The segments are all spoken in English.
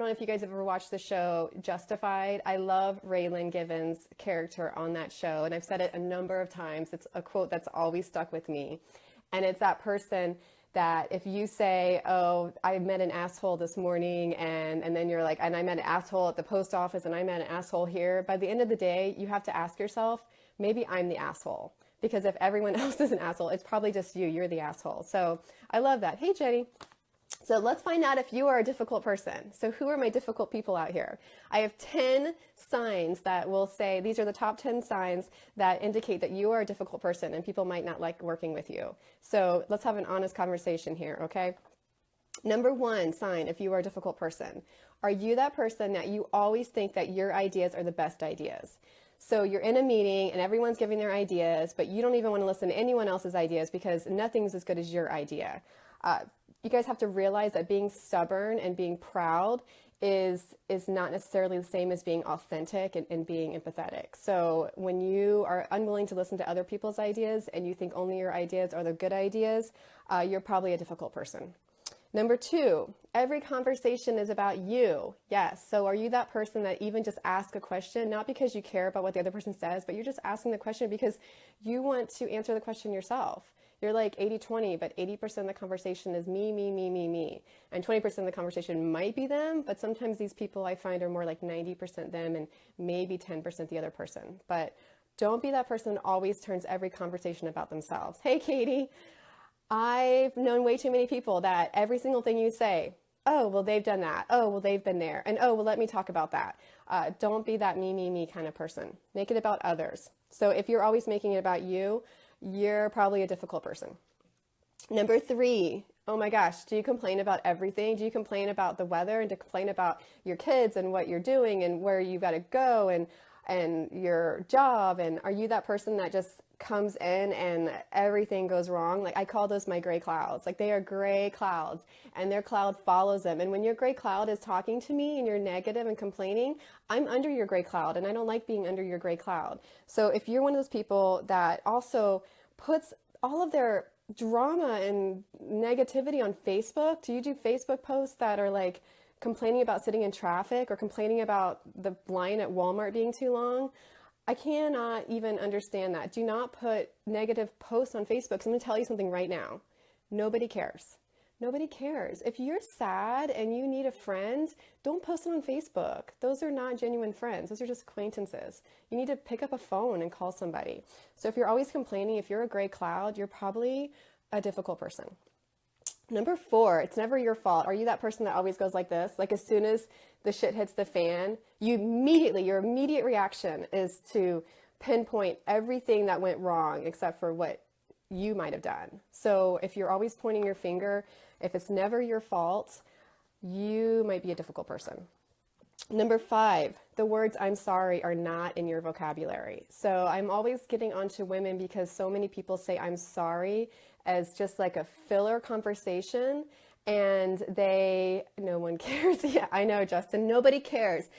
don't know if you guys have ever watched the show Justified. I love Raylan Givens' character on that show, and I've said it a number of times. It's a quote that's always stuck with me. And it's that person that if you say, oh, I met an asshole this morning, and then you're like, and I met an asshole at the post office, and I met an asshole here, by the end of the day, you have to ask yourself, maybe I'm the asshole. Because if everyone else is an asshole, it's probably just you. You're the asshole. So I love that. Hey, Jenny. So let's find out if you are a difficult person. So who are my difficult people out here? I have 10 signs that will say, these are the top 10 signs that indicate that you are a difficult person and people might not like working with you. So let's have an honest conversation here, okay? Number one sign, if you are a difficult person, are you that person that you always think that your ideas are the best ideas? So you're in a meeting and everyone's giving their ideas, but you don't even want to listen to anyone else's ideas because nothing's as good as your idea. You guys have to realize that being stubborn and being proud is not necessarily the same as being authentic and being empathetic. So when you are unwilling to listen to other people's ideas and you think only your ideas are the good ideas, you're probably a difficult person. Number two, every conversation is about you. Yes. So are you that person that even just asks a question, not because you care about what the other person says, but you're just asking the question because you want to answer the question yourself? You're like 80-20, but 80% of the conversation is me, me, me, me, me. And 20% of the conversation might be them, but sometimes these people I find are more like 90% them and maybe 10% the other person. But don't be that person that always turns every conversation about themselves. Hey, Katie, I've known way too many people that every single thing you say, oh, well, they've done that. Oh, well, they've been there. And oh, well, let me talk about that. Don't be that me, me, me kind of person. Make it about others. So if you're always making it about you, you're probably a difficult person. Number three, oh my gosh, do you complain about everything? Do you complain about the weather and to complain about your kids and what you're doing and where you got to go and your job? And are you that person that just comes in and everything goes wrong? Like I call those my gray clouds. Like they are gray clouds and their cloud follows them. And when your gray cloud is talking to me and you're negative and complaining, I'm under your gray cloud and I don't like being under your gray cloud. So if you're one of those people that also puts all of their drama and negativity on Facebook, do you do Facebook posts that are like complaining about sitting in traffic or complaining about the line at Walmart being too long? I cannot even understand that. Do not put negative posts on Facebook. 'Cause I'm going to tell you something right now. Nobody cares. Nobody cares. If you're sad and you need a friend, don't post it on Facebook. Those are not genuine friends. Those are just acquaintances. You need to pick up a phone and call somebody. So if you're always complaining, if you're a gray cloud, you're probably a difficult person. Number four, it's never your fault. Are you that person that always goes like this? Like as soon as the shit hits the fan, your immediate reaction is to pinpoint everything that went wrong except for what you might have done. So if you're always pointing your finger, if it's never your fault, you might be a difficult person. Number five, the words I'm sorry are not in your vocabulary. So I'm always getting onto women because so many people say I'm sorry as just like a filler conversation and no one cares. Yeah, I know, Justin, nobody cares.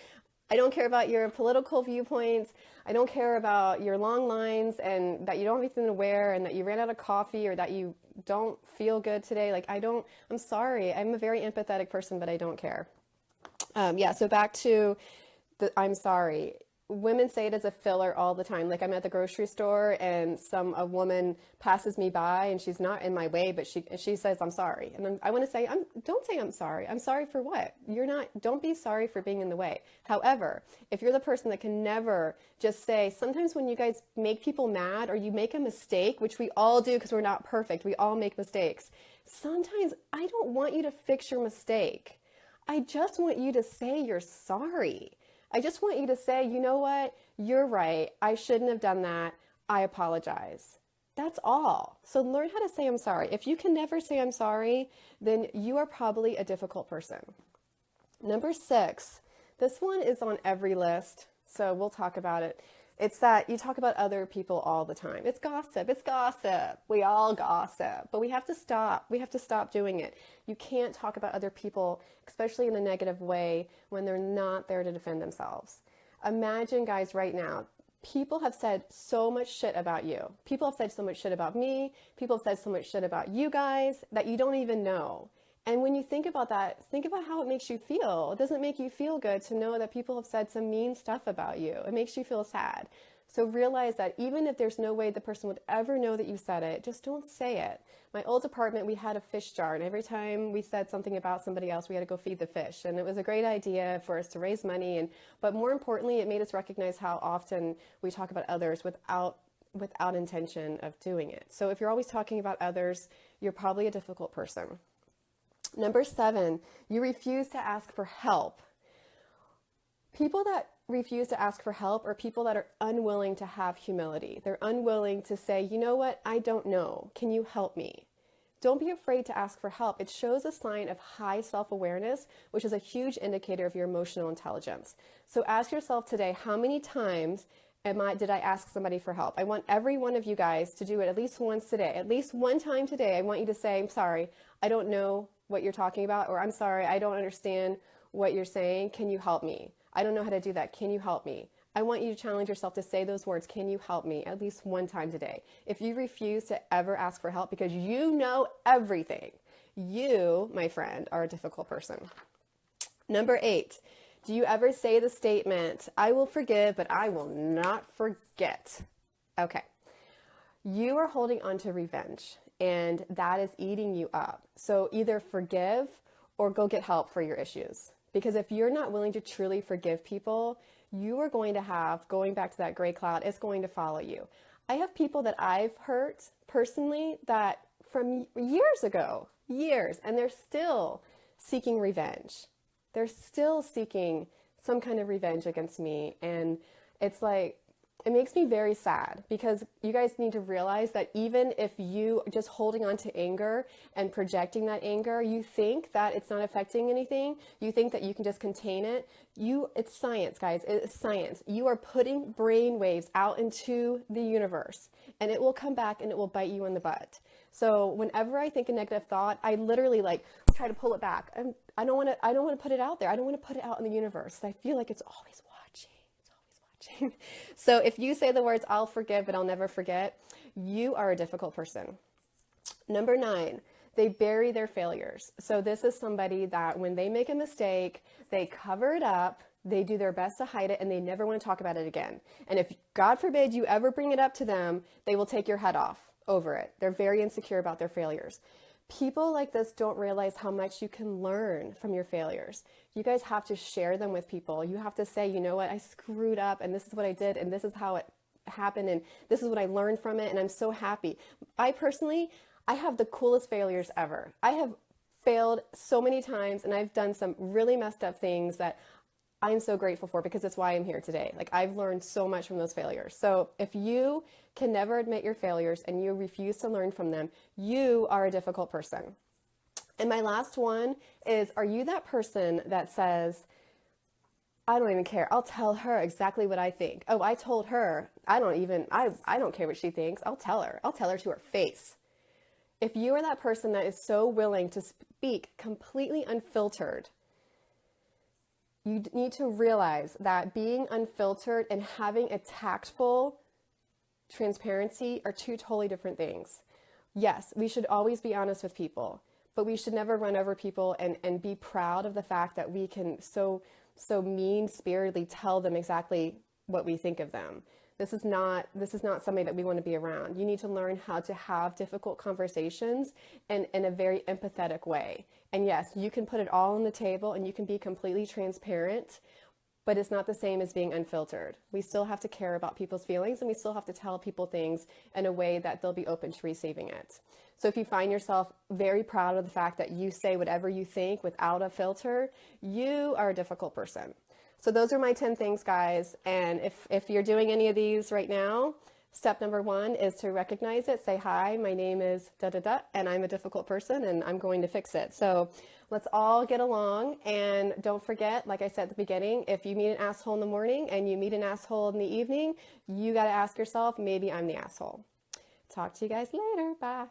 I don't care about your political viewpoints. I don't care about your long lines and that you don't have anything to wear and that you ran out of coffee or that you don't feel good today. Like I'm sorry. I'm a very empathetic person, but I don't care. So back to the I'm sorry. Women say it as a filler all the time. Like I'm at the grocery store and a woman passes me by and she's not in my way, but she says, I'm sorry. And I want to say, don't say I'm sorry. I'm sorry for what? Don't be sorry for being in the way. However, if you're the person that can never just say, sometimes when you guys make people mad or you make a mistake, which we all do because we're not perfect, we all make mistakes. Sometimes I don't want you to fix your mistake. I just want you to say you're sorry. I just want you to say, you know what? You're right. I shouldn't have done that. I apologize. That's all. So learn how to say I'm sorry. If you can never say I'm sorry, then you are probably a difficult person. Number six, this one is on every list, so we'll talk about it. It's that you talk about other people all the time. It's gossip. It's gossip. We all gossip, but we have to stop. We have to stop doing it. You can't talk about other people, especially in a negative way, when they're not there to defend themselves. Imagine, guys, right now, people have said so much shit about you. People have said so much shit about me. People have said so much shit about you guys that you don't even know. And when you think about that, think about how it makes you feel. It doesn't make you feel good to know that people have said some mean stuff about you. It makes you feel sad. So realize that even if there's no way the person would ever know that you said it, just don't say it. My old apartment, we had a fish jar, and every time we said something about somebody else, we had to go feed the fish. And it was a great idea for us to raise money, but more importantly, it made us recognize how often we talk about others without intention of doing it. So if you're always talking about others, you're probably a difficult person. Number 7, you refuse to ask for help. People that refuse to ask for help are people that are unwilling to have humility. They're unwilling to say, you know what, I don't know. Can you help me? Don't be afraid to ask for help. It shows a sign of high self-awareness, which is a huge indicator of your emotional intelligence. So ask yourself today, how many times did I ask somebody for help? I want every one of you guys to do it at least once today. At least one time today, I want you to say, I'm sorry, I don't know what you're talking about, or I'm sorry, I don't understand what you're saying. Can you help me? I don't know how to do that. Can you help me? I want you to challenge yourself to say those words, can you help me, at least one time today. If you refuse to ever ask for help because you know everything, you, my friend, are a difficult person. Number 8, do you ever say the statement, I will forgive, but I will not forget? Okay. You are holding on to revenge, and that is eating you up. So either forgive or go get help for your issues. Because if you're not willing to truly forgive people, you are going to have, going back to that gray cloud, it's going to follow you. I have people that I've hurt personally that from years ago, and they're still seeking revenge. They're still seeking some kind of revenge against me. And it's like, it makes me very sad, because you guys need to realize that even if you just holding on to anger and projecting that anger, you think that it's not affecting anything. You think that you can just contain it. It's science, guys. It's science. You are putting brain waves out into the universe, and it will come back and it will bite you in the butt. So whenever I think a negative thought, I literally try to pull it back. I don't want to put it out there. I don't want to put it out in the universe. I feel like it's always watching. So if you say the words, I'll forgive, but I'll never forget, you are a difficult person. Number 9, they bury their failures. So this is somebody that when they make a mistake, they cover it up, they do their best to hide it, and they never want to talk about it again. And if, God forbid, you ever bring it up to them, they will take your head off over it. They're very insecure about their failures. People like this don't realize how much you can learn from your failures. You guys have to share them with people. You have to say, you know what, I screwed up, and this is what I did, and this is how it happened, and this is what I learned from it, and I'm so happy. I have the coolest failures ever. I have failed so many times, and I've done some really messed up things that I'm so grateful for, because it's why I'm here today. I've learned so much from those failures. So if you can never admit your failures and you refuse to learn from them, you are a difficult person. And my last one is, are you that person that says, I don't even care. I'll tell her exactly what I think. Oh, I told her. I don't care what she thinks. I'll tell her. I'll tell her to her face. If you are that person that is so willing to speak completely unfiltered, you need to realize that being unfiltered and having a tactful transparency are two totally different things. Yes, we should always be honest with people, but we should never run over people and be proud of the fact that we can so mean-spiritedly tell them exactly what we think of them. This is not somebody that we want to be around. You need to learn how to have difficult conversations in a very empathetic way. And yes, you can put it all on the table and you can be completely transparent, but it's not the same as being unfiltered. We still have to care about people's feelings, and we still have to tell people things in a way that they'll be open to receiving it. So if you find yourself very proud of the fact that you say whatever you think without a filter, you are a difficult person. So those are my 10 things, guys. And if you're doing any of these right now, step number 1 is to recognize it. Say, hi, my name is da-da-da, and I'm a difficult person, and I'm going to fix it. So let's all get along. And don't forget, like I said at the beginning, if you meet an asshole in the morning and you meet an asshole in the evening, you got to ask yourself, maybe I'm the asshole. Talk to you guys later. Bye.